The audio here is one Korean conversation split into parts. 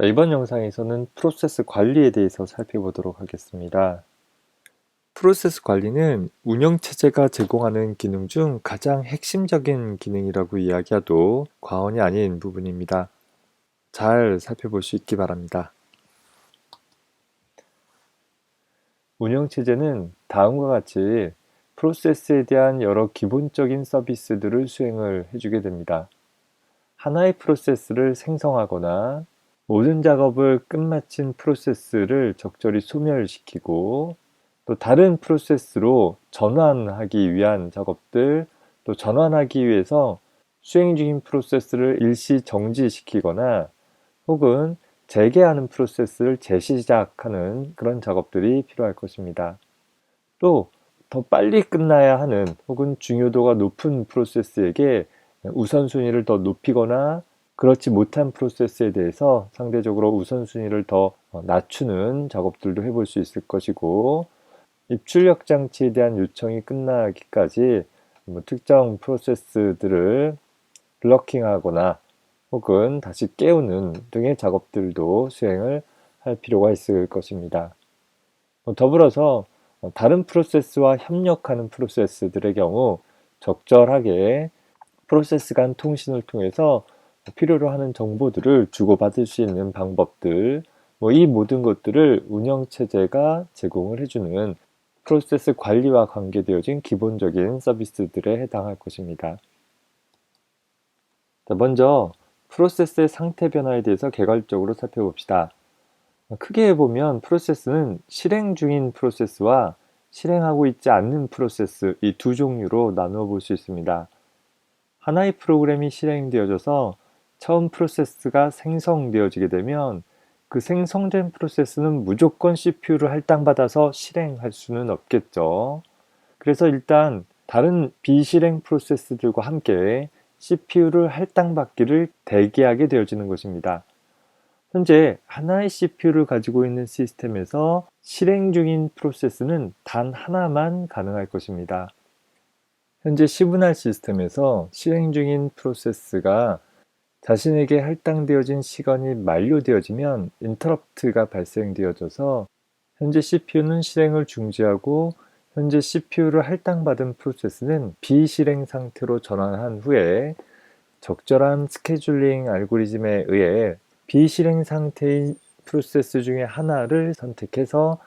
이번 영상에서는 프로세스 관리에 대해서 살펴보도록 하겠습니다. 프로세스 관리는 운영체제가 제공하는 기능 중 가장 핵심적인 기능이라고 이야기해도 과언이 아닌 부분입니다. 잘 살펴볼 수 있기 바랍니다. 운영체제는 다음과 같이 프로세스에 대한 여러 기본적인 서비스들을 수행을 해주게 됩니다. 하나의 프로세스를 생성하거나 모든 작업을 끝마친 프로세스를 적절히 소멸시키고 또 다른 프로세스로 전환하기 위한 작업들, 또 전환하기 위해서 수행 중인 프로세스를 일시 정지시키거나 혹은 재개하는 프로세스를 재시작하는 그런 작업들이 필요할 것입니다. 또 더 빨리 끝나야 하는 혹은 중요도가 높은 프로세스에게 우선순위를 더 높이거나 그렇지 못한 프로세스에 대해서 상대적으로 우선순위를 더 낮추는 작업들도 해볼 수 있을 것이고, 입출력 장치에 대한 요청이 끝나기까지 특정 프로세스들을 블러킹하거나 혹은 다시 깨우는 등의 작업들도 수행을 할 필요가 있을 것입니다. 더불어서 다른 프로세스와 협력하는 프로세스들의 경우 적절하게 프로세스 간 통신을 통해서 필요로 하는 정보들을 주고받을 수 있는 방법들, 이 모든 것들을 운영체제가 제공을 해주는 프로세스 관리와 관계되어진 기본적인 서비스들에 해당할 것입니다. 먼저 프로세스의 상태 변화에 대해서 개괄적으로 살펴봅시다. 크게 보면 프로세스는 실행 중인 프로세스와 실행하고 있지 않는 프로세스, 이 두 종류로 나누어 볼 수 있습니다. 하나의 프로그램이 실행되어져서 처음 프로세스가 생성되어지게 되면 그 생성된 프로세스는 무조건 CPU를 할당받아서 실행할 수는 없겠죠. 그래서 일단 다른 비실행 프로세스들과 함께 CPU를 할당받기를 대기하게 되어지는 것입니다. 현재 하나의 CPU를 가지고 있는 시스템에서 실행 중인 프로세스는 단 하나만 가능할 것입니다. 현재 시분할 시스템에서 실행 중인 프로세스가 자신에게 할당되어진 시간이 만료되어지면 인터럽트가 발생되어져서 현재 CPU는 실행을 중지하고 현재 CPU를 할당받은 프로세스는 비실행 상태로 전환한 후에 적절한 스케줄링 알고리즘에 의해 비실행 상태인 프로세스 중에 하나를 선택해서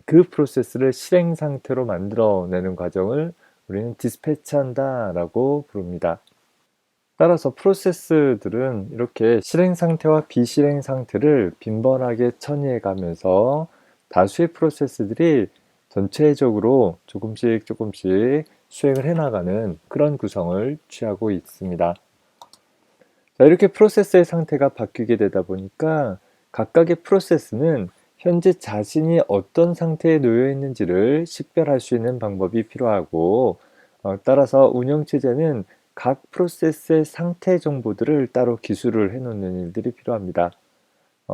그 프로세스를 실행 상태로 만들어내는 과정을 우리는 디스패치한다 라고 부릅니다. 따라서 프로세스들은 이렇게 실행 상태와 비실행 상태를 빈번하게 처리해 가면서 다수의 프로세스들이 전체적으로 조금씩 수행을 해나가는 그런 구성을 취하고 있습니다. 자, 이렇게 프로세스의 상태가 바뀌게 되다 보니까 각각의 프로세스는 현재 자신이 어떤 상태에 놓여 있는지를 식별할 수 있는 방법이 필요하고, 따라서 운영체제는 각 프로세스의 상태 정보들을 따로 기술을 해놓는 일들이 필요합니다.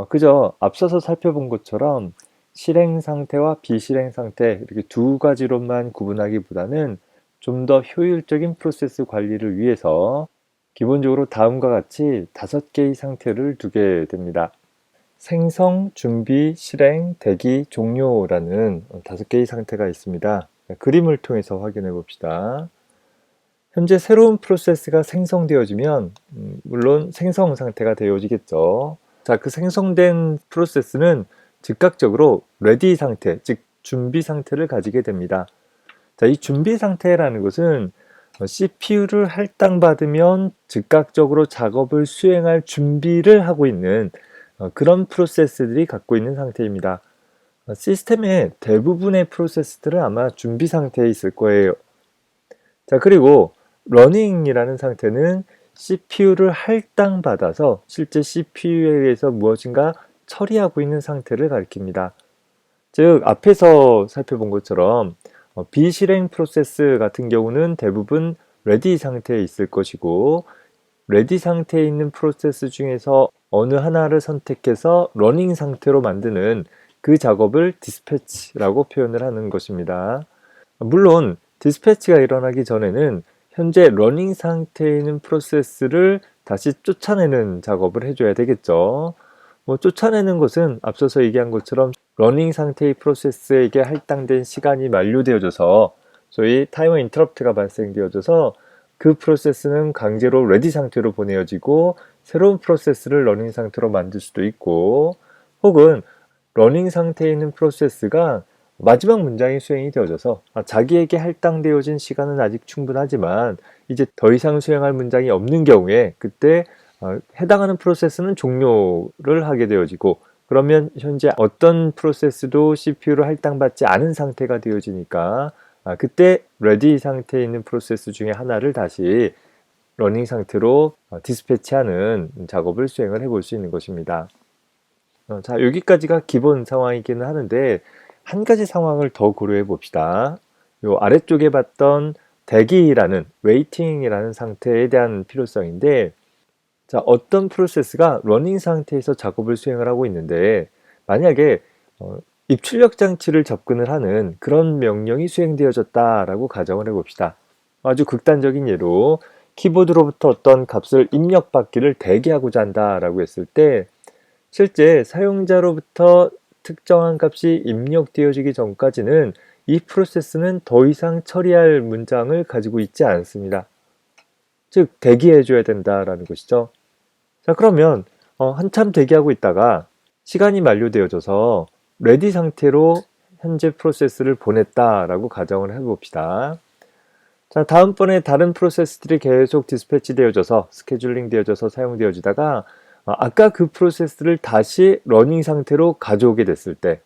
그저 앞서서 살펴본 것처럼 실행 상태와 비실행 상태 이렇게 두 가지로만 구분하기보다는 좀 더 효율적인 프로세스 관리를 위해서 기본적으로 다음과 같이 5개의 상태를 두게 됩니다. 생성, 준비, 실행, 대기, 종료라는 5개의 상태가 있습니다. 그림을 통해서 확인해 봅시다. 현재 새로운 프로세스가 생성되어지면 물론 생성 상태가 되어지겠죠. 자, 그 생성된 프로세스는 즉각적으로 레디 상태, 즉 준비 상태를 가지게 됩니다. 자, 이 준비 상태라는 것은 CPU를 할당받으면 즉각적으로 작업을 수행할 준비를 하고 있는 그런 프로세스들이 갖고 있는 상태입니다. 시스템의 대부분의 프로세스들은 아마 준비 상태에 있을 거예요. 자, 그리고 러닝이라는 상태는 CPU를 할당받아서 실제 CPU에 의해서 무엇인가 처리하고 있는 상태를 가리킵니다. 즉, 앞에서 살펴본 것처럼 비실행 프로세스 같은 경우는 대부분 레디 상태에 있을 것이고, 레디 상태에 있는 프로세스 중에서 어느 하나를 선택해서 러닝 상태로 만드는 그 작업을 디스패치라고 표현을 하는 것입니다. 물론 디스패치가 일어나기 전에는 현재 러닝 상태에 있는 프로세스를 다시 쫓아내는 작업을 해줘야 되겠죠. 쫓아내는 것은 앞서서 얘기한 것처럼 러닝 상태의 프로세스에게 할당된 시간이 만료되어져서 소위 타이머 인터럽트가 발생되어져서 그 프로세스는 강제로 레디 상태로 보내어지고 새로운 프로세스를 러닝 상태로 만들 수도 있고, 혹은 러닝 상태에 있는 프로세스가 마지막 문장이 수행이 되어져서 자기에게 할당되어진 시간은 아직 충분하지만 이제 더 이상 수행할 문장이 없는 경우에 그때 해당하는 프로세스는 종료를 하게 되어지고, 그러면 현재 어떤 프로세스도 CPU를 할당받지 않은 상태가 되어지니까 그때 레디 상태에 있는 프로세스 중에 하나를 다시 러닝 상태로 디스패치하는 작업을 수행을 해볼 수 있는 것입니다. 자, 여기까지가 기본 상황이기는 하는데 한 가지 상황을 더 고려해 봅시다. 요 아래쪽에 봤던 대기라는 웨이팅이라는 상태에 대한 필요성인데, 자, 어떤 프로세스가 러닝 상태에서 작업을 수행을 하고 있는데 만약에 입출력 장치를 접근을 하는 그런 명령이 수행되어졌다라고 가정을 해봅시다. 아주 극단적인 예로 키보드로부터 어떤 값을 입력받기를 대기하고자 한다라고 했을 때 실제 사용자로부터 특정한 값이 입력되어지기 전까지는 이 프로세스는 더 이상 처리할 문장을 가지고 있지 않습니다. 즉 대기해 줘야 된다라는 것이죠. 자, 그러면 한참 대기하고 있다가 시간이 만료되어져서 레디 상태로 현재 프로세스를 보냈다라고 가정을 해봅시다. 자, 다음번에 다른 프로세스들이 계속 디스패치 되어져서 스케줄링 되어져서 사용되어지다가 아까 그 프로세스를 다시 러닝 상태로 가져오게 됐을 때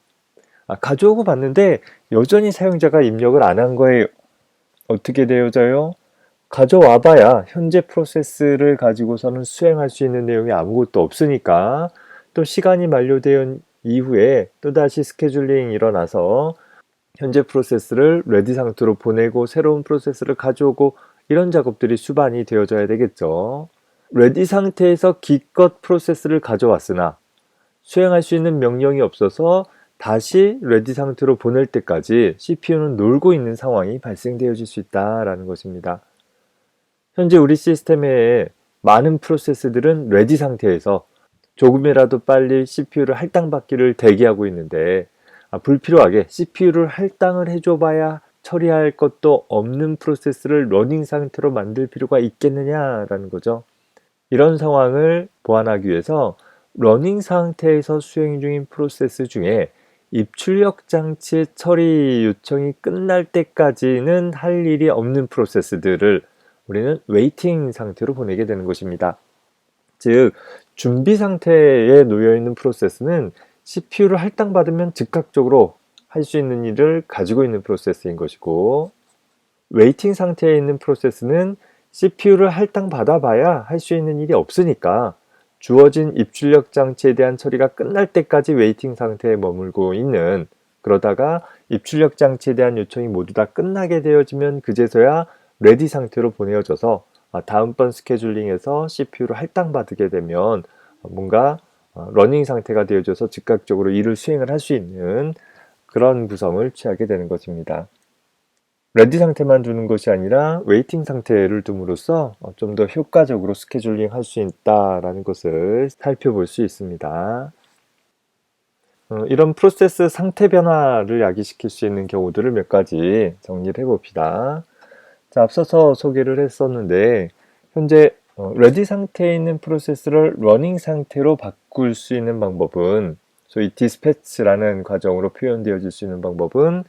가져오고 봤는데 여전히 사용자가 입력을 안 한 거예요. 어떻게 되어져요? 가져와 봐야 현재 프로세스를 가지고서는 수행할 수 있는 내용이 아무것도 없으니까 또 시간이 만료된 이후에 또다시 스케줄링이 일어나서 현재 프로세스를 레디 상태로 보내고 새로운 프로세스를 가져오고 이런 작업들이 수반이 되어져야 되겠죠. 레디 상태에서 기껏 프로세스를 가져왔으나 수행할 수 있는 명령이 없어서 다시 레디 상태로 보낼 때까지 CPU는 놀고 있는 상황이 발생되어질 수 있다는 것입니다. 현재 우리 시스템의 많은 프로세스들은 레디 상태에서 조금이라도 빨리 CPU를 할당받기를 대기하고 있는데 불필요하게 CPU를 할당을 해줘봐야 처리할 것도 없는 프로세스를 러닝 상태로 만들 필요가 있겠느냐라는 거죠. 이런 상황을 보완하기 위해서 러닝 상태에서 수행 중인 프로세스 중에 입출력 장치 처리 요청이 끝날 때까지는 할 일이 없는 프로세스들을 우리는 웨이팅 상태로 보내게 되는 것입니다. 즉, 준비 상태에 놓여 있는 프로세스는 CPU를 할당받으면 즉각적으로 할 수 있는 일을 가지고 있는 프로세스인 것이고, 웨이팅 상태에 있는 프로세스는 CPU를 할당받아 봐야 할 수 있는 일이 없으니까 주어진 입출력 장치에 대한 처리가 끝날 때까지 웨이팅 상태에 머물고 있는, 그러다가 입출력 장치에 대한 요청이 모두 다 끝나게 되어지면 그제서야 레디 상태로 보내어져서 다음번 스케줄링에서 CPU를 할당받게 되면 뭔가 러닝 상태가 되어져서 즉각적으로 일을 수행을 할 수 있는 그런 구성을 취하게 되는 것입니다. 레디 상태만 두는 것이 아니라 웨이팅 상태를 둠으로써 좀 더 효과적으로 스케줄링 할 수 있다라는 것을 살펴볼 수 있습니다. 이런 프로세스 상태 변화를 야기시킬 수 있는 경우들을 몇 가지 정리를 해봅시다. 자, 앞서서 소개를 했었는데 현재 레디 상태에 있는 프로세스를 러닝 상태로 바꿀 수 있는 방법은 소위 디스패치라는 과정으로 표현되어질 수 있는 방법은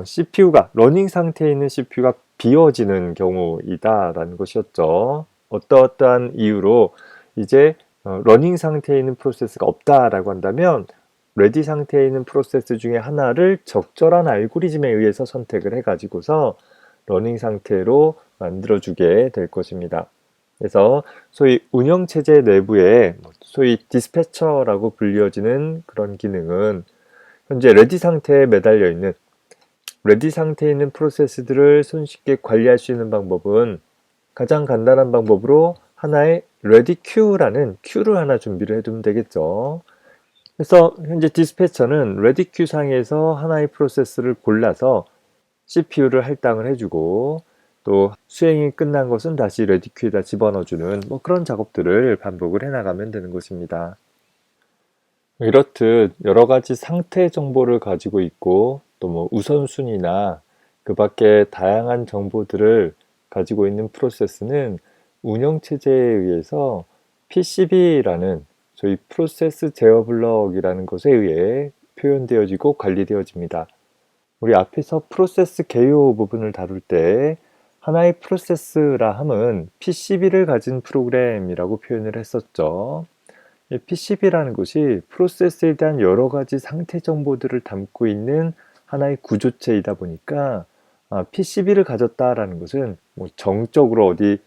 CPU가 러닝 상태에 있는 CPU가 비워지는 경우이다라는 것이었죠. 어떠한 이유로 이제 러닝 상태에 있는 프로세스가 없다라고 한다면 레디 상태에 있는 프로세스 중에 하나를 적절한 알고리즘에 의해서 선택을 해가지고서 러닝 상태로 만들어주게 될 것입니다. 그래서 소위 운영체제 내부에 소위 디스패처라고 불려지는 그런 기능은 현재 레디 상태에 매달려 있는 레디 상태에 있는 프로세스들을 손쉽게 관리할 수 있는 방법은 가장 간단한 방법으로 하나의 레디 큐라는 큐를 하나 준비를 해두면 되겠죠. 그래서 현재 디스패처는 레디 큐 상에서 하나의 프로세스를 골라서 CPU를 할당을 해주고 또 수행이 끝난 것은 다시 레디 큐에다 집어넣어주는 그런 작업들을 반복을 해나가면 되는 것입니다. 이렇듯 여러 가지 상태 정보를 가지고 있고 또 뭐 우선순위나 그 밖에 다양한 정보들을 가지고 있는 프로세스는 운영체제에 의해서 PCB라는 저희 프로세스 제어 블럭이라는 것에 의해 표현되어지고 관리되어집니다. 우리 앞에서 프로세스 개요 부분을 다룰 때 하나의 프로세스라 함은 PCB를 가진 프로그램이라고 표현을 했었죠. 이 PCB라는 것이 프로세스에 대한 여러 가지 상태 정보들을 담고 있는 하나의 구조체이다 보니까 PCB를 가졌다라는 것은 뭐 정적으로 어디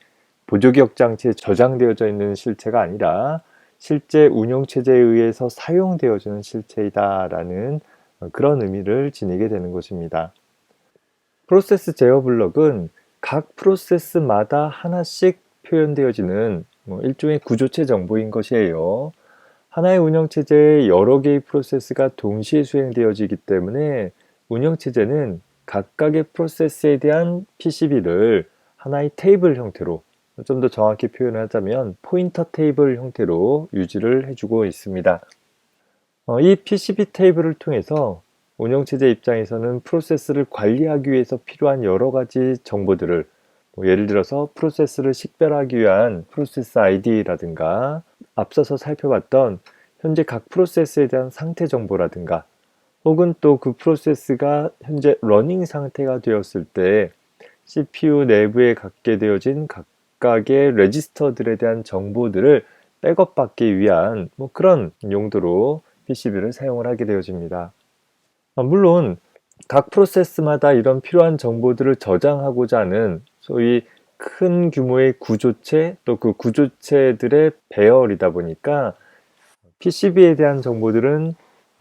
보조기억 장치에 저장되어져 있는 실체가 아니라 실제 운영체제에 의해서 사용되어지는 실체이다라는 그런 의미를 지니게 되는 것입니다. 프로세스 제어 블럭은 각 프로세스마다 하나씩 표현되어지는 일종의 구조체 정보인 것이에요. 하나의 운영체제에 여러 개의 프로세스가 동시에 수행되어지기 때문에 운영체제는 각각의 프로세스에 대한 PCB를 하나의 테이블 형태로, 좀 더 정확히 표현하자면 포인터 테이블 형태로 유지를 해주고 있습니다. 이 PCB 테이블을 통해서 운영체제 입장에서는 프로세스를 관리하기 위해서 필요한 여러 가지 정보들을 예를 들어서 프로세스를 식별하기 위한 프로세스 ID라든가 앞서서 살펴봤던 현재 각 프로세스에 대한 상태 정보라든가 혹은 또 그 프로세스가 현재 러닝 상태가 되었을 때 CPU 내부에 갖게 되어진 각각의 레지스터들에 대한 정보들을 백업받기 위한 그런 용도로 PCB를 사용을 하게 되어집니다. 물론 각 프로세스마다 이런 필요한 정보들을 저장하고자 하는 소위 큰 규모의 구조체 또 그 구조체들의 배열이다 보니까 PCB에 대한 정보들은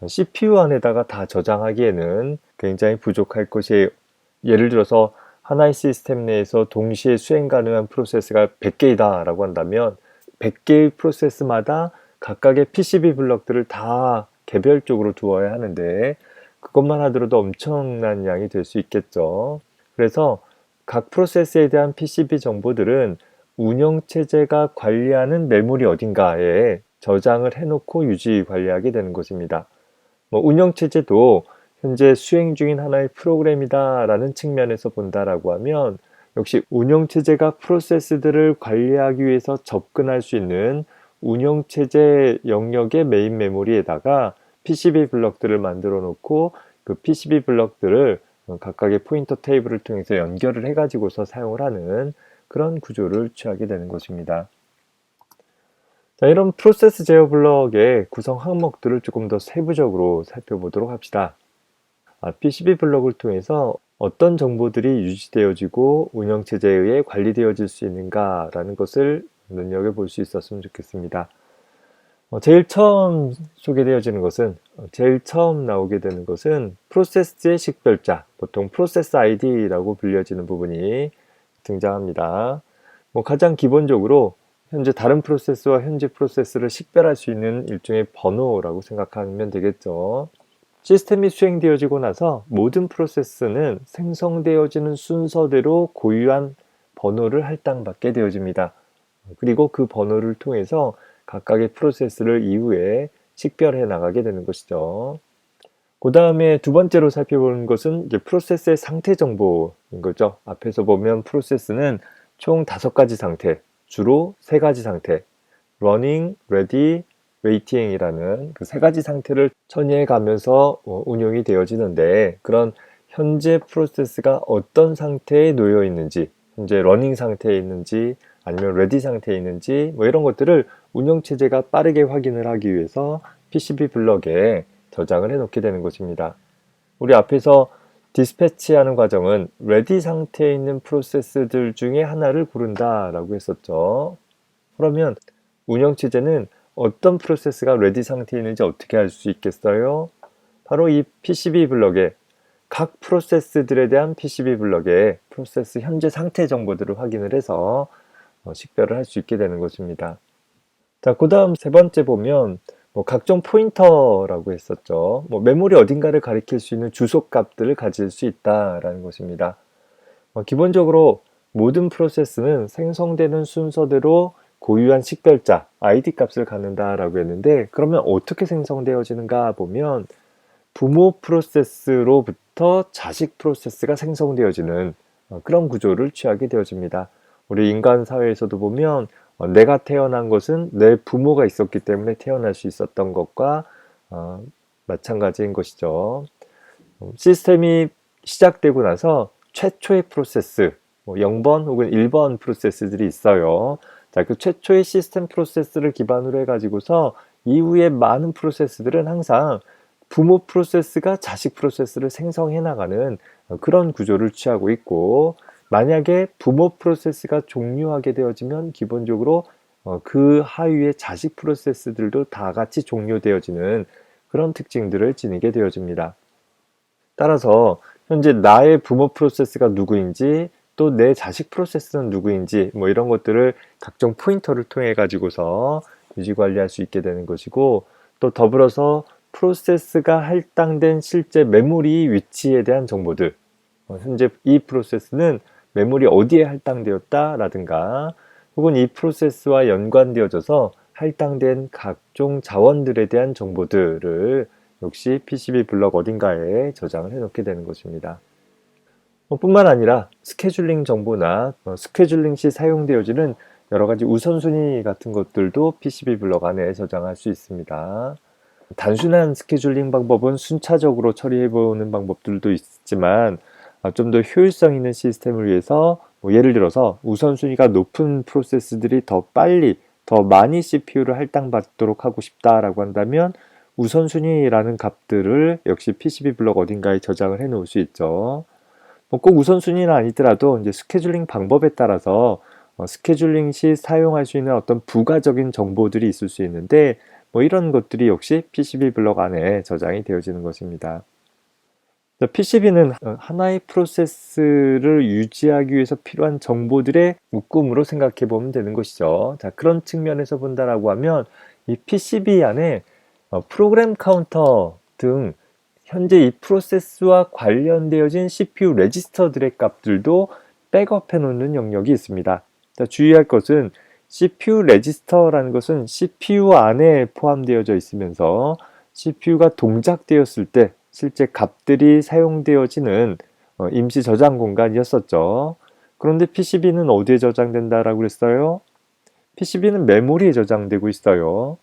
CPU 안에다가 다 저장하기에는 굉장히 부족할 것이에요. 예를 들어서 하나의 시스템 내에서 동시에 수행 가능한 프로세스가 100개이다 라고 한다면 100개의 프로세스마다 각각의 PCB 블럭들을 다 개별적으로 두어야 하는데 그것만 하더라도 엄청난 양이 될 수 있겠죠. 그래서 각 프로세스에 대한 PCB 정보들은 운영체제가 관리하는 메모리 어딘가에 저장을 해놓고 유지 관리하게 되는 것입니다. 운영체제도 현재 수행 중인 하나의 프로그램이다 라는 측면에서 본다라고 하면 역시 운영체제가 프로세스들을 관리하기 위해서 접근할 수 있는 운영체제 영역의 메인 메모리에다가 PCB 블럭들을 만들어 놓고 그 PCB 블럭들을 각각의 포인터 테이블을 통해서 연결을 해가지고서 사용을 하는 그런 구조를 취하게 되는 것입니다. 자, 이런 프로세스 제어 블럭의 구성 항목들을 조금 더 세부적으로 살펴보도록 합시다. PCB 블럭을 통해서 어떤 정보들이 유지되어지고 운영체제에 의해 관리되어질 수 있는가라는 것을 눈여겨볼 수 있었으면 좋겠습니다. 제일 처음 소개되어지는 것은, 제일 처음 나오게 되는 것은 프로세스의 식별자, 보통 프로세스 ID라고 불려지는 부분이 등장합니다. 가장 기본적으로 현재 다른 프로세스와 현재 프로세스를 식별할 수 있는 일종의 번호라고 생각하면 되겠죠. 시스템이 수행되어지고 나서 모든 프로세스는 생성되어지는 순서대로 고유한 번호를 할당받게 되어집니다. 그리고 그 번호를 통해서 각각의 프로세스를 이후에 식별해 나가게 되는 것이죠. 그 다음에 두 번째로 살펴보는 것은 이제 프로세스의 상태 정보인 거죠. 앞에서 보면 프로세스는 총 5가지 상태, 주로 3가지 상태, running, ready, waiting이라는 그 3가지 상태를 처리해 가면서 운영이 되어지는데 그런 현재 프로세스가 어떤 상태에 놓여 있는지, 현재 러닝 상태에 있는지 아니면 레디 상태에 있는지 이런 것들을 운영체제가 빠르게 확인을 하기 위해서 PCB 블럭에 저장을 해 놓게 되는 것입니다. 우리 앞에서 디스패치하는 과정은 레디 상태에 있는 프로세스들 중에 하나를 고른다 라고 했었죠. 그러면 운영체제는 어떤 프로세스가 레디 상태에 있는지 어떻게 알 수 있겠어요? 바로 이 PCB 블럭에 각 프로세스들에 대한 PCB 블럭에 프로세스 현재 상태 정보들을 확인을 해서 식별을 할 수 있게 되는 것입니다. 자, 그 다음 세 번째 보면 각종 포인터라고 했었죠. 메모리 어딘가를 가리킬 수 있는 주소 값들을 가질 수 있다라는 것입니다. 기본적으로 모든 프로세스는 생성되는 순서대로 고유한 식별자 ID 값을 갖는다라고 했는데, 그러면 어떻게 생성되어지는가 보면 부모 프로세스로부터 자식 프로세스가 생성되어지는 그런 구조를 취하게 되어집니다. 우리 인간 사회에서도 보면 내가 태어난 것은 내 부모가 있었기 때문에 태어날 수 있었던 것과 마찬가지인 것이죠. 시스템이 시작되고 나서 최초의 프로세스, 0번 혹은 1번 프로세스들이 있어요. 자, 그 최초의 시스템 프로세스를 기반으로 해가지고서 이후에 많은 프로세스들은 항상 부모 프로세스가 자식 프로세스를 생성해 나가는 그런 구조를 취하고 있고, 만약에 부모 프로세스가 종료하게 되어지면 기본적으로 그 하위의 자식 프로세스들도 다 같이 종료되어지는 그런 특징들을 지니게 되어집니다. 따라서 현재 나의 부모 프로세스가 누구인지, 또 내 자식 프로세스는 누구인지, 이런 것들을 각종 포인터를 통해 가지고서 유지 관리할 수 있게 되는 것이고, 또 더불어서 프로세스가 할당된 실제 메모리 위치에 대한 정보들, 현재 이 프로세스는 메모리 어디에 할당되었다라든가, 혹은 이 프로세스와 연관되어져서 할당된 각종 자원들에 대한 정보들을 역시 PCB 블럭 어딘가에 저장을 해 놓게 되는 것입니다. 뿐만 아니라 스케줄링 정보나 스케줄링 시 사용되어지는 여러 가지 우선순위 같은 것들도 PCB 블럭 안에 저장할 수 있습니다. 단순한 스케줄링 방법은 순차적으로 처리해보는 방법들도 있지만, 좀 더 효율성 있는 시스템을 위해서 예를 들어서 우선순위가 높은 프로세스들이 더 빨리, 더 많이 CPU를 할당받도록 하고 싶다라고 한다면 우선순위라는 값들을 역시 PCB 블럭 어딘가에 저장을 해 놓을 수 있죠. 꼭 우선순위는 아니더라도 이제 스케줄링 방법에 따라서 스케줄링 시 사용할 수 있는 어떤 부가적인 정보들이 있을 수 있는데, 이런 것들이 역시 PCB 블럭 안에 저장이 되어지는 것입니다. PCB는 하나의 프로세스를 유지하기 위해서 필요한 정보들의 묶음으로 생각해 보면 되는 것이죠. 자, 그런 측면에서 본다라고 하면 이 PCB 안에 프로그램 카운터 등 현재 이 프로세스와 관련되어진 CPU 레지스터들의 값들도 백업해 놓는 영역이 있습니다. 자, 주의할 것은 CPU 레지스터라는 것은 CPU 안에 포함되어져 있으면서 CPU가 동작되었을 때 실제 값들이 사용되어지는 임시 저장 공간이었었죠. 그런데 PCB는 어디에 저장된다라고 그랬어요? PCB는 메모리에 저장되고 있어요.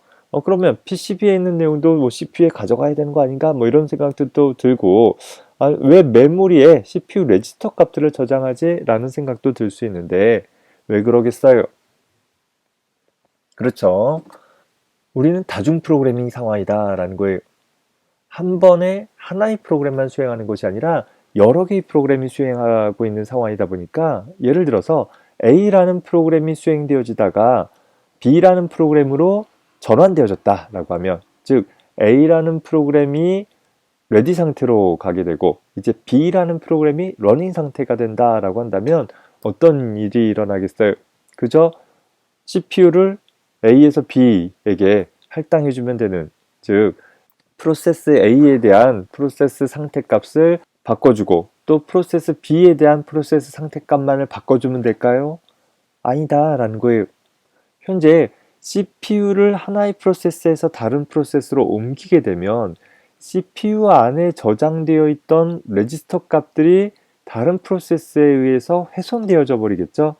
그러면 PCB에 있는 내용도 CPU에 가져가야 되는 거 아닌가? 이런 생각도 들고, 왜 메모리에 CPU 레지스터 값들을 저장하지? 라는 생각도 들 수 있는데, 왜 그러겠어요? 그렇죠. 우리는 다중 프로그래밍 상황이다 라는 거예요. 한 번에 하나의 프로그램만 수행하는 것이 아니라 여러 개의 프로그램이 수행하고 있는 상황이다 보니까, 예를 들어서 A라는 프로그램이 수행되어지다가 B라는 프로그램으로 전환되어졌다라고 하면, 즉 A라는 프로그램이 레디 상태로 가게 되고 이제 B라는 프로그램이 러닝 상태가 된다라고 한다면 어떤 일이 일어나겠어요? 그저 CPU를 A에서 B에게 할당해주면 되는, 즉 프로세스 A에 대한 프로세스 상태 값을 바꿔주고 또 프로세스 B에 대한 프로세스 상태 값만을 바꿔주면 될까요? 아니다 라는 거예요. 현재 CPU를 하나의 프로세스에서 다른 프로세스로 옮기게 되면 CPU 안에 저장되어 있던 레지스터 값들이 다른 프로세스에 의해서 훼손되어져 버리겠죠?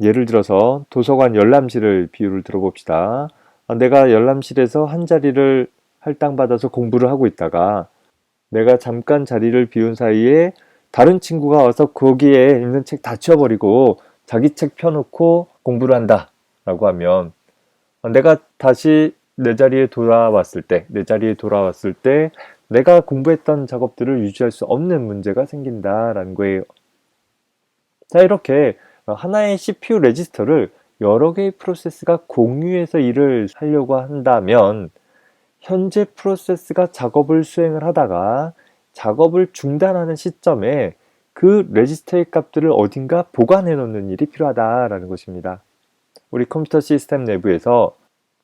예를 들어서 도서관 열람실을 비유를 들어봅시다. 내가 열람실에서 한 자리를 할당받아서 공부를 하고 있다가 내가 잠깐 자리를 비운 사이에 다른 친구가 와서 거기에 있는 책 다 치워버리고 자기 책 펴놓고 공부를 한다 라고 하면, 내가 다시 내 자리에 돌아왔을 때 내가 공부했던 작업들을 유지할 수 없는 문제가 생긴다라는 거예요. 자, 이렇게 하나의 CPU 레지스터를 여러 개의 프로세스가 공유해서 일을 하려고 한다면 현재 프로세스가 작업을 수행을 하다가 작업을 중단하는 시점에 그 레지스터의 값들을 어딘가 보관해 놓는 일이 필요하다라는 것입니다. 우리 컴퓨터 시스템 내부에서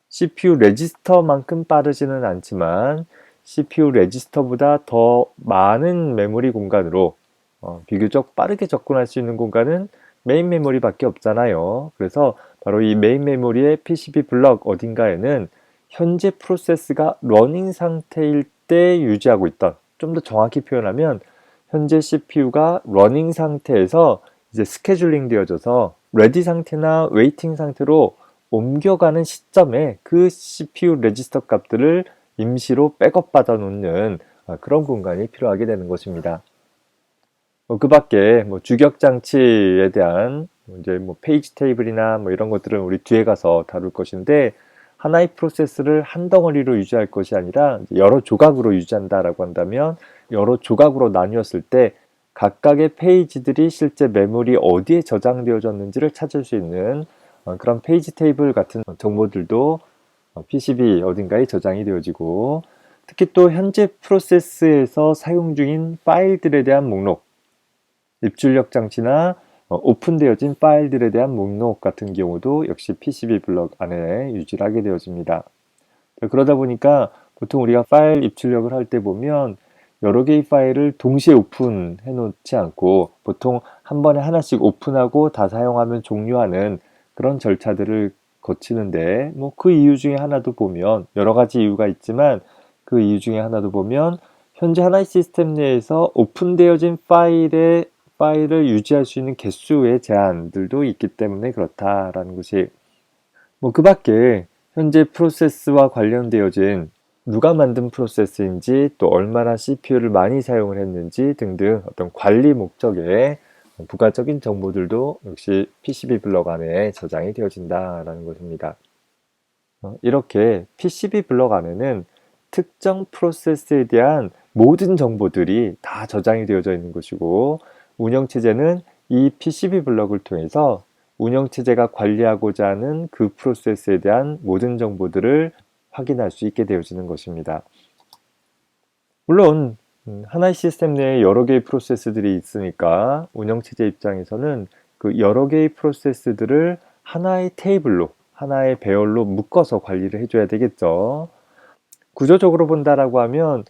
CPU 레지스터만큼 빠르지는 않지만 CPU 레지스터보다 더 많은 메모리 공간으로 비교적 빠르게 접근할 수 있는 공간은 메인 메모리밖에 없잖아요. 그래서 바로 이 메인 메모리의 PCB 블럭 어딘가에는 현재 프로세스가 러닝 상태일 때 유지하고 있던, 좀 더 정확히 표현하면 현재 CPU가 러닝 상태에서 이제 스케줄링 되어져서 레디 상태나 웨이팅 상태로 옮겨가는 시점에 그 CPU 레지스터 값들을 임시로 백업 받아 놓는 그런 공간이 필요하게 되는 것입니다. 그 밖에 주격 장치에 대한 이제 페이지 테이블이나 이런 것들은 우리 뒤에 가서 다룰 것인데, 하나의 프로세스를 한 덩어리로 유지할 것이 아니라 여러 조각으로 유지한다라고 한다면, 여러 조각으로 나뉘었을 때 각각의 페이지들이 실제 메모리 어디에 저장되어졌는지를 찾을 수 있는 그런 페이지 테이블 같은 정보들도 PCB 어딘가에 저장이 되어지고, 특히 또 현재 프로세스에서 사용 중인 파일들에 대한 목록, 입출력 장치나 오픈되어진 파일들에 대한 목록 같은 경우도 역시 PCB 블럭 안에 유지를 하게 되어집니다. 그러다 보니까 보통 우리가 파일 입출력을 할 때 보면 여러 개의 파일을 동시에 오픈해 놓지 않고 보통 한 번에 하나씩 오픈하고 다 사용하면 종료하는 그런 절차들을 거치는데, 그 이유 중에 하나도 보면, 여러 가지 이유가 있지만 그 이유 중에 하나도 보면 현재 하나의 시스템 내에서 오픈되어진 파일을 유지할 수 있는 개수의 제한들도 있기 때문에 그렇다라는 것이, 그 밖에 현재 프로세스와 관련되어진 누가 만든 프로세스인지, 또 얼마나 CPU를 많이 사용을 했는지 등등 어떤 관리 목적의 부가적인 정보들도 역시 PCB 블럭 안에 저장이 되어진다라는 것입니다. 이렇게 PCB 블럭 안에는 특정 프로세스에 대한 모든 정보들이 다 저장이 되어져 있는 것이고, 운영체제는 이 PCB 블럭을 통해서 운영체제가 관리하고자 하는 그 프로세스에 대한 모든 정보들을 확인할 수 있게 되어지는 것입니다. 물론 하나의 시스템 내에 여러 개의 프로세스들이 있으니까 운영체제 입장에서는 그 여러 개의 프로세스들을 하나의 테이블로, 하나의 배열로 묶어서 관리를 해줘야 되겠죠. 구조적으로 본다라고 하면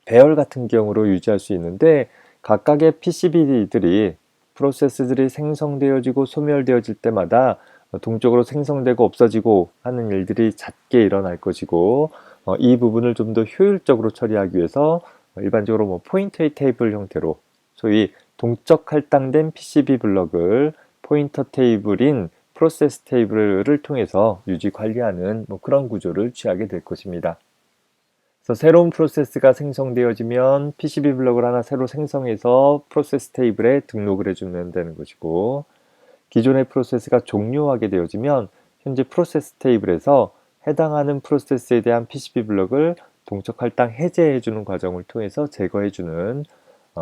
배열 같은 경우로 유지할 수 있는데, 각각의 PCB들이 프로세스들이 생성되어지고 소멸되어질 때마다 동적으로 생성되고 없어지고 하는 일들이 잦게 일어날 것이고, 이 부분을 좀 더 효율적으로 처리하기 위해서 일반적으로 포인터 테이블 형태로, 소위 동적 할당된 PCB 블럭을 포인터 테이블인 프로세스 테이블을 통해서 유지 관리하는 그런 구조를 취하게 될 것입니다. 그래서 새로운 프로세스가 생성되어지면 PCB 블럭을 하나 새로 생성해서 프로세스 테이블에 등록을 해주면 되는 것이고, 기존의 프로세스가 종료하게 되어지면 현재 프로세스 테이블에서 해당하는 프로세스에 대한 PCB 블럭을 동적 할당 해제해주는 과정을 통해서 제거해주는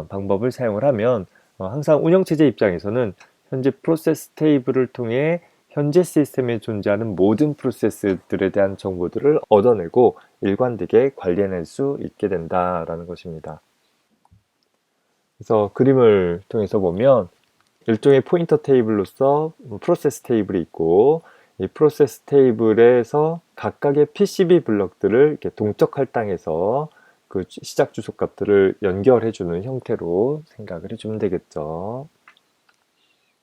방법을 사용을 하면, 항상 운영체제 입장에서는 현재 프로세스 테이블을 통해 현재 시스템에 존재하는 모든 프로세스들에 대한 정보들을 얻어내고 일관되게 관리해낼 수 있게 된다라는 것입니다. 그래서 그림을 통해서 보면 일종의 포인터 테이블로서 프로세스 테이블이 있고, 이 프로세스 테이블에서 각각의 PCB 블럭들을 이렇게 동적 할당해서 그 시작 주소 값들을 연결해주는 형태로 생각을 해주면 되겠죠.